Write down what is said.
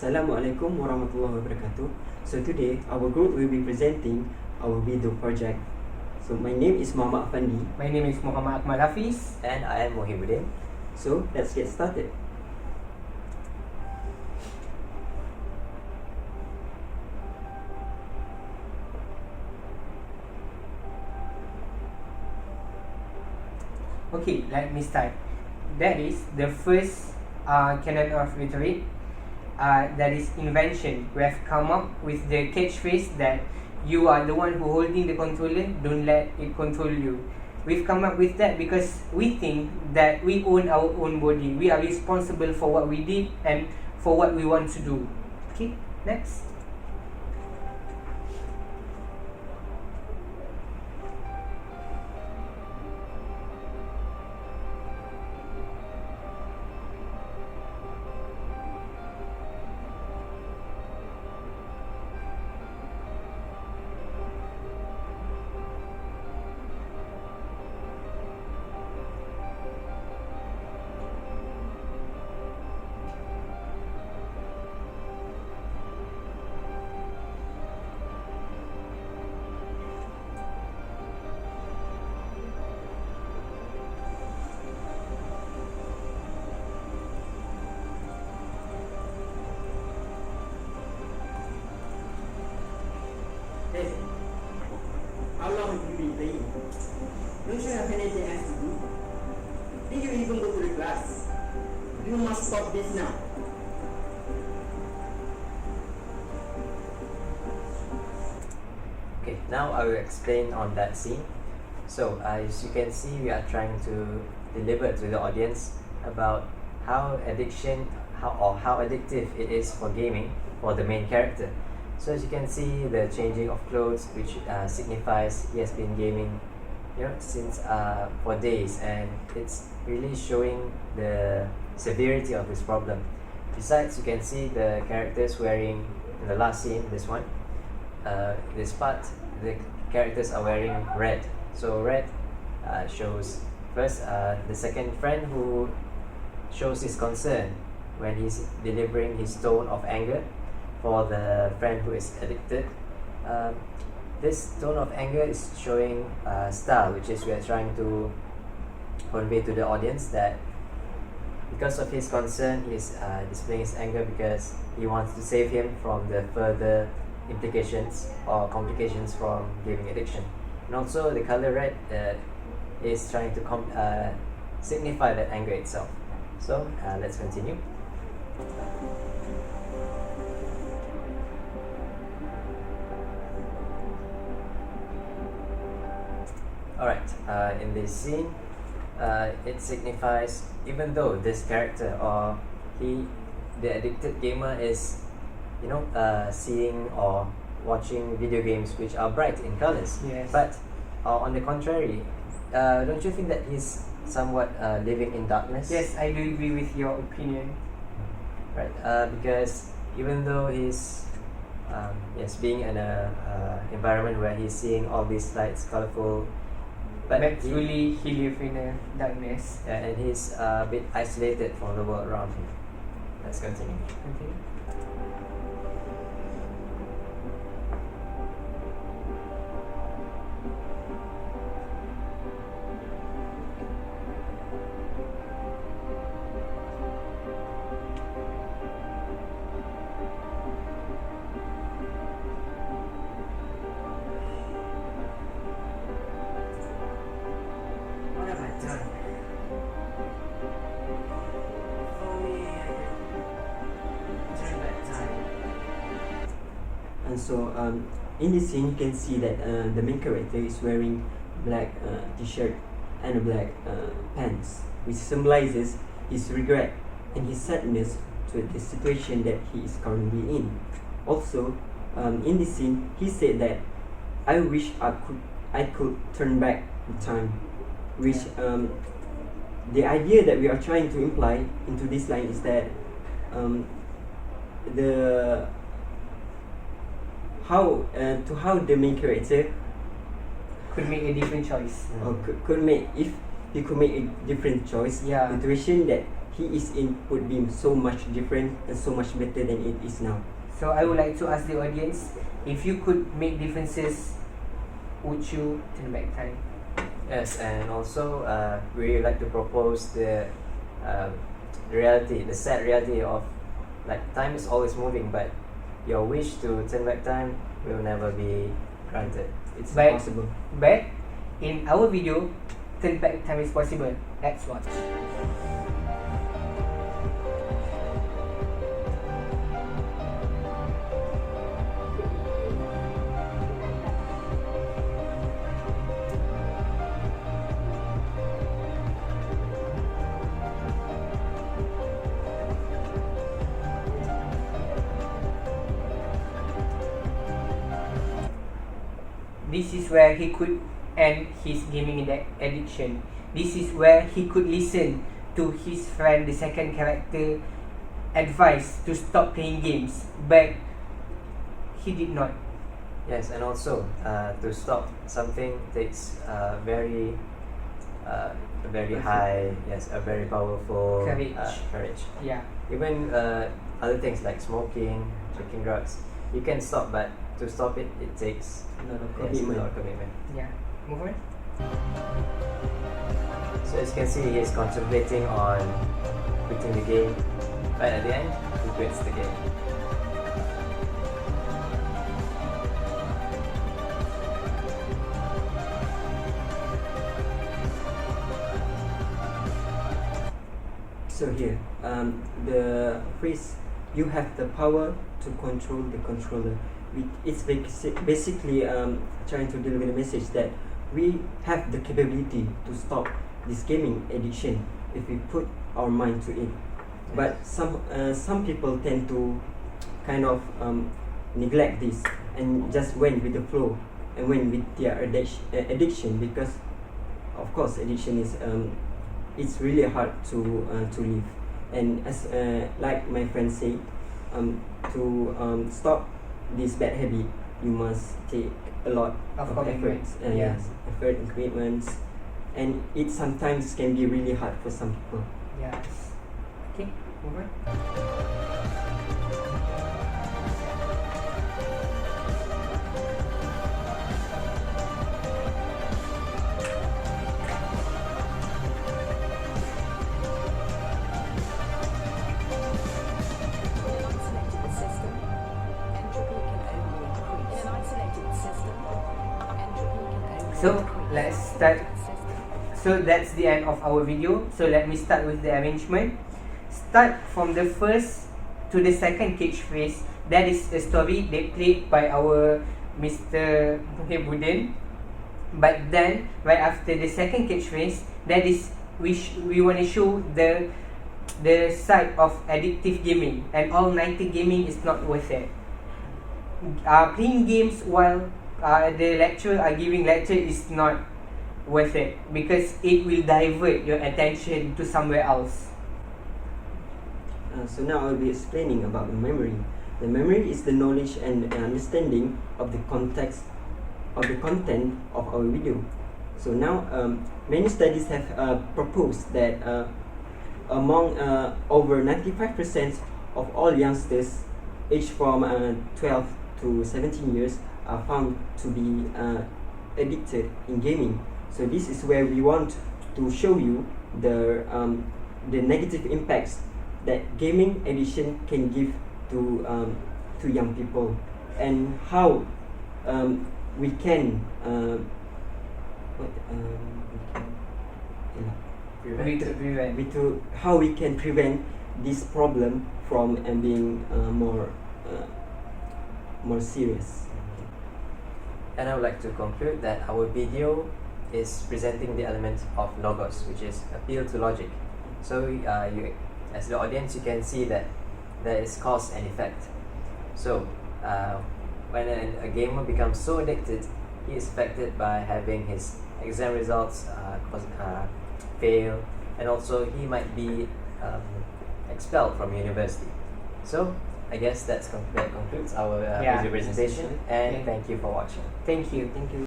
Assalamualaikum warahmatullahi wabarakatuh. So today our group will be presenting our video project. So my name is Muhammad Afandi. My name is Muhammad Akmal Hafeez. And I am Muhibbuddin. So let's get started. Okay, let me start. That is the first canon of rhetoric. That is invention. We have come up with the catchphrase that you are the one who holding the controller, don't let it control you. We've come up with that because we think that we own our own body. We are responsible for what we did and for what we want to do. Okay, next. How long have you been playing? Don't you have anything else to do? Did you even go to the class? You must stop this now. Okay, now I will explain on that scene. So, as you can see, we are trying to deliver to the audience about how how addictive it is for gaming for the main character. So as you can see, the changing of clothes, which signifies he has been gaming, since for days, and it's really showing the severity of this problem. Besides, you can see the characters wearing in the last scene, this one, this part, the characters are wearing red. So red shows first the second friend who shows his concern when he's delivering his tone of anger for the friend who is addicted. This tone of anger is showing style, which is we are trying to convey to the audience that because of his concern, he's displaying his anger because he wants to save him from the further implications or complications from gaming addiction. And also the color red is trying to signify that anger itself. So let's continue. Alright, in this scene, it signifies, even though this character or the addicted gamer is, seeing or watching video games which are bright in colors. Yes. But on the contrary, don't you think that he's somewhat living in darkness? Yes, I do agree with your opinion. Right, because even though he's being in a environment where he's seeing all these lights, colorful, but truly he lives in a darkness. Yeah, and he's a bit isolated from the world around him. Let's continue. Okay. What have I done? If only I could turn back time. And so in this scene you can see that the main character is wearing black t-shirt and a black pants, which symbolizes his regret and his sadness to the situation that he is currently in. Also, in this scene he said that I wish I could turn back the time, which the idea that we are trying to imply into this line is that how the main character Could make a different choice. or could make, if he could make a different choice, Yeah. the situation that he is in would be so much different and so much better than it is now. So I would like to ask the audience, if you could make differences, would you turn back time? Yes, and also we would like to propose the reality, the sad reality of like time is always moving, but your wish to turn back time will never be granted. It's But- impossible. But in our video, turn back time is possible. Let's watch. This is where he could end his gaming addiction. This is where he could listen to his friend, the second character, advice to stop playing games, but he did not. Yes, and also to stop something takes very high, yes, a very powerful Courage. courage. Yeah. Even other things like smoking, taking drugs, you can stop, but to stop it, it takes A lot of yes, a commitment. lot of commitment. Yeah. Move on. So as you can see, he is contemplating on quitting the game, but at the end, he quits the game. So here, the phrase, you have the power to control the controller. It's basically trying to deliver the message that we have the capability to stop this gaming addiction if we put our mind to it. But some people tend to kind of neglect this and just went with the flow and went with their addiction, because of course addiction is it's really hard to live. And as like my friend said, to stop this bad habit, you must take a lot Of of commitment. efforts, Yeah. yes, effort and commitments, and it sometimes can be really hard for some people. Yes. Okay. Move on. So let's start. So that's the end of our video. So let me start with the arrangement. Start from the first to the second cage phrase. That is a story they played by our Mr. Muhibbuddin. But then right after the second cage phrase, that is we want to show the side of addictive gaming, and all 90 gaming is not worth it. Playing games while the lecturer are giving lecture is not worth it, because it will divert your attention to somewhere else. So now I'll be explaining about the memory. The memory is the knowledge and understanding of the context of the content of our video. So now many studies have proposed that among over 95% of all youngsters aged from 12 to 17 years are found to be addicted in gaming. So this is where we want to show you the negative impacts that gaming addiction can give to young people, and how we can how we can prevent this problem from being more serious. And I would like to conclude that our video is presenting the element of logos, which is appeal to logic. So you, as the audience, you can see that there is cause and effect. So when a gamer becomes so addicted, he is affected by having his exam results fail, and also he might be expelled from university. So I guess that concludes our video presentation, and Okay. thank you for watching. Thank you. Thank you.